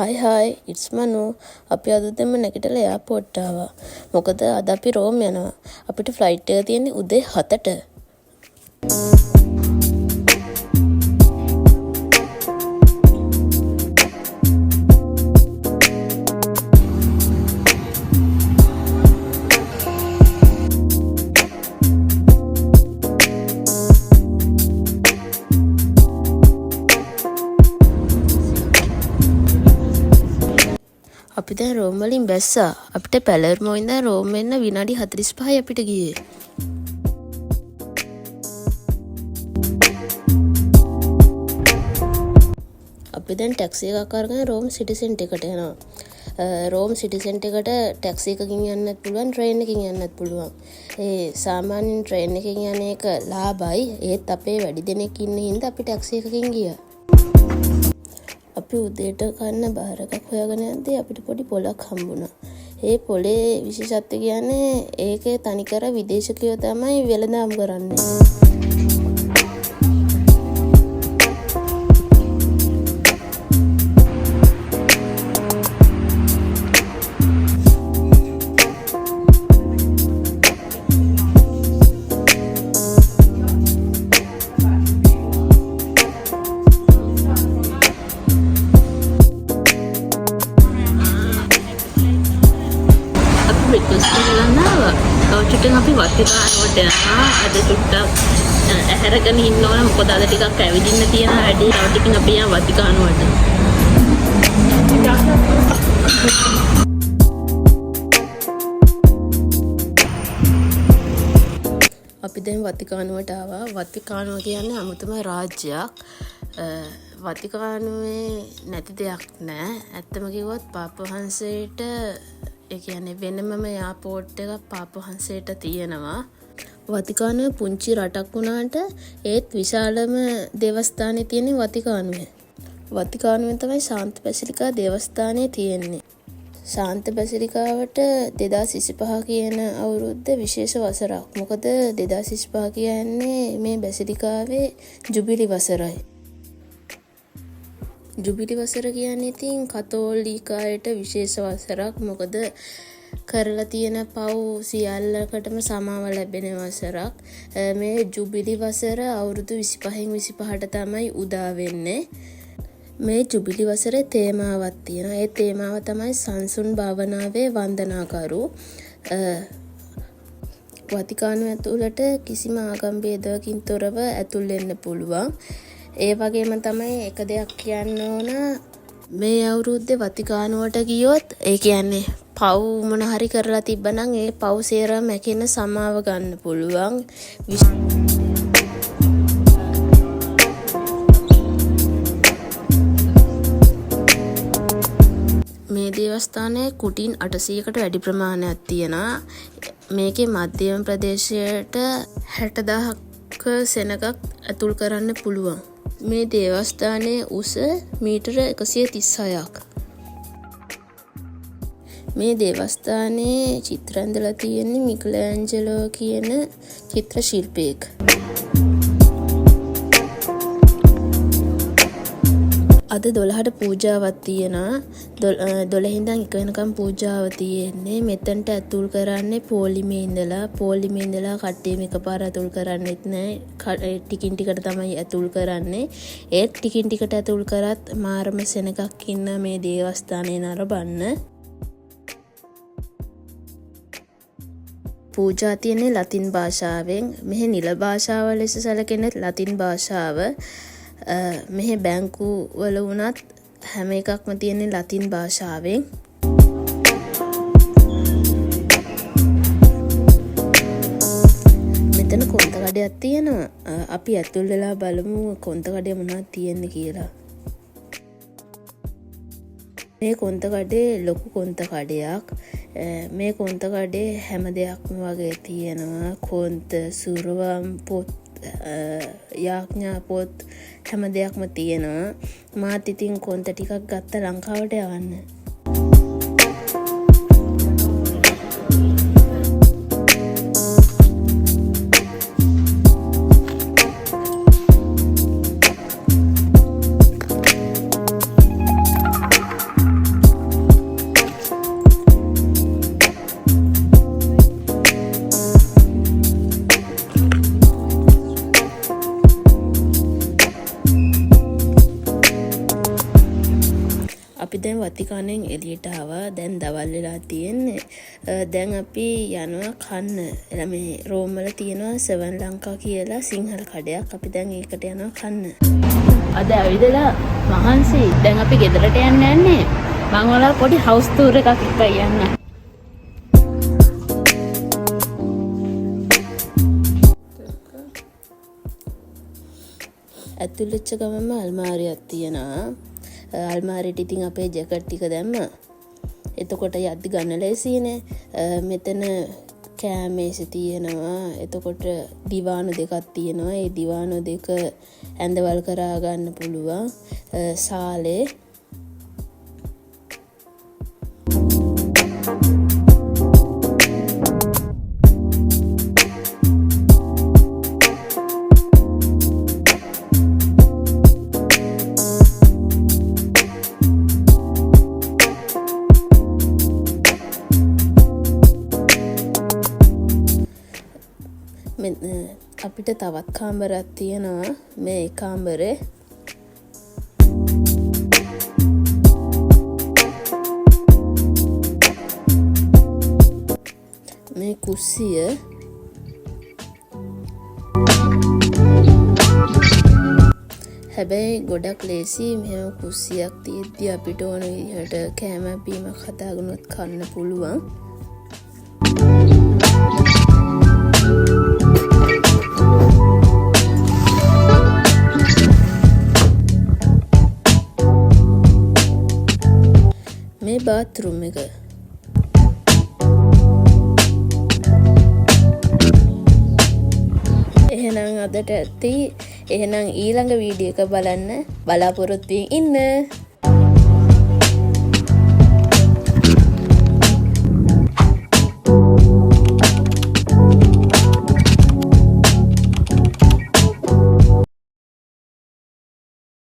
Hi, it's Manu. අපි අද දෙම නැගිටලා එයාපෝට් ආවා. මොකද අද අපි රෝම් යනවා. අපිට ෆ්ලයිට් එක තියෙන්නේ උදේ 7ට. අපි දැන් රෝම් වලින් බැස්සා. අපිට පැලර්මෝ ඉඳන් රෝම් එන්න විනාඩි 45යි අපිට ගියේ. අපි දැන් ටැක්සි එකක් අරගෙන රෝම් සිටි සෙන්ටර් එකට යනවා. රෝම් සිටි සෙන්ටර් එකට ටැක්සි එකකින් යන්නත් පුළුවන්, ට්‍රේන් එකකින් යන්නත් පුළුවන්. සාමාන්‍යයෙන් ට්‍රේන් එකකින් යන එක ලාභයි. ඒත් අපේ වැඩි දෙනෙක් ඉන්න හින්දා අපි ටැක්සි එකකින් ගියා. අපි උදේට කන්න බාර එකක් හොයාගෙන යද්දී අපිට පොඩි පොලක් හම්බුණා. ඒ පොලේ විශේෂත්වය කියන්නේ ඒකේ තනිකර විදේශිකයෝ තමයි වෙළඳාම් කරන්නේ. රික්වෙස්ට් කරලා ආවා. කවුචුටෙන් අපි වත්තිකානුවට යනවා. අද චුට්ටක් ඇහැරගෙන ඉන්න ඕන. මොකද අද ටිකක් ඇවිදින්න තියෙන වැඩි. තව ටිකකින් අපි යනවා වත්තිකානුවට. අපි දැන් වත්තිකානුවට ආවා. වත්තිකානුව කියන්නේ අමුතුම රාජ්‍යයක්. වත්තිකානුවේ නැති දෙයක් නැහැ. ඇත්තම කිව්වොත් පාප වහන්සේට ඒ කියන්නේ වෙනමම එයාපෝට් එකක් පාප වහන්සේට තියෙනවා. වතිකානුව පුංචි රටක් වුණාට ඒත් විශාලම දේවස්ථානයේ තියෙන වතිකානුවේ. වතිකානුවේ තමයි ශාන්ත බැසිලිකා දේවස්ථානය තියෙන්නේ. ශාන්ත බැසිලිකාවට 2025 කියන අවුරුද්ද විශේෂ වසරක්. මොකද 2025 කියන්නේ මේ බැසිලිකාවේ ජුබිලි වසරයි. ජුබිලි වසර කියන්නේ ඉතින් කතෝලිකයට විශේෂ වසරක්. මොකද කරලා තියෙන පව් සියල්ලකටම සමාව ලැබෙන වසරක්. මේ ජුබිලි වසර අවුරුදු 25න් 25ට තමයි උදා වෙන්නේ. මේ ජුබිලි වසරේ තේමාවක් තියෙනවා. ඒ තේමාව තමයි සංසුන් භාවනාවේ වන්දනාකරු. වතිකානුව ඇතුළට කිසිම ආගම් භේදයකින් තොරව ඇතුල් වෙන්න පුළුවන්. ඒ වගේම තමයි එක දෙයක් කියන්න ඕන, මේ අවුරුද්දේ වතිකානුවට ගියොත් ඒ කියන්නේ පව් මොන හරි කරලා තිබ්බනම් ඒ පව් සේරම මැකෙන සමාව ගන්න පුළුවන්. මේ දේවස්ථානයේ කුටීන් 800කට වැඩි ප්‍රමාණයක් තියෙනවා. මේකේ මධ්‍යම ප්‍රදේශයට 60,000ක සෙනගක් ඇතුල් කරන්න පුළුවන්. මේ දේවස්ථානයේ උස මීටර 136ක්. මේ දේවස්ථානයේ චිත්‍ර ඇඳලා තියෙන්නේ මිකලෑන්ජලෝ කියන චිත්‍ර ශිල්පියෙක්. අද 12ට පූජාවක් තියෙනවා. 12 ඉඳන් 1 වෙනකම් පූජාව තියෙන්නේ. මෙතනට ඇතුල් කරන්නේ පොලිමේ ඉඳලා. පොලිමේ ඉඳලා කට්ටියම එකපාර ඇතුල් කරන්නෙත් නැහැ. ටිකින් ටිකට තමයි ඇතුල් කරන්නේ. ඒත් ටිකින් ටිකට ඇතුල් කරත් මාරම සෙනගක් ඉන්න මේ දේවස්ථානේ නරඹන්න. පූජා තියෙන්නේ ලතින් භාෂාවෙන්. මෙහි නිල භාෂාව ලෙස සැලකෙන ලතින් භාෂාව. මෙහි බැංකු වල වුණත් හැම එකක්ම තියෙන්නේ ලතින් භාෂාවෙන්. මෙතන කොන්ත කඩයක් තියෙනවා. අපි ඇතුල් වෙලා බලමු කොන්ත කඩේ මොනවද තියෙන්නේ කියලා. මේ කොන්ත කඩේ ලොකු කොන්ත කඩයක්. මේ කොන්ත කඩේ හැම දෙයක්ම වගේ තියෙනවා. කොන්ත, සුරවම්, පොත්, යාඥා පොත් හැම දෙයක්ම තියෙනවා. මාත් ඉතින් කොන්ත ටිකක් ගත්ත ලංකාවට යවන්න. දැන් වතිකානෙන් එළියට ආවා. දැන් දවල් වෙලා තියෙන්නේ. දැන් අපි යනවා කන්න. එලා මේ රෝම් වල තියෙනවා සෙවන් ලංකා කියලා සිංහල කඩයක්. අපි දැන් ඒකට යනවා කන්න. අද ඇවිදලා මහන්සි. දැන් අපි ගෙදරට යන්නේ. මම ඔයාලා පොඩි හවුස් ටූර් එකක් එක්ක යන්න. ඇතුල් වෙච්ච ගමන්ම අල්මාරියක් තියෙනවා. අල්මාරියට ඉතින් අපේ ජැකට් ටික දැම්මා. එතකොට යද්දි ගන්න ලේසියිනේ. මෙතන කෑමේසෙ තියෙනවා. එතකොට දිවානු දෙකක් තියෙනවා. ඒ දිවානු දෙක ඇඳවල් කරා ගන්න පුළුවන්. සාලේ අපිට තවත් කාමරයක් තියෙනවා. මේ කාමරේ මේ කුස්සිය හැබැයි ගොඩක් ලේසි. මෙහෙම කුස්සියක් තියෙද්දි අපිට ඕන විදිහට කෑමක් බීමක් හදාගෙනත් කන්න පුළුවන්. මේ බාත්රූම් එක එහෙනම් අදට ඇති. එහෙනම් ඊළඟ වීඩියෝ එක බලන්න බලාපොරොත්තු වෙමින් ඉන්න.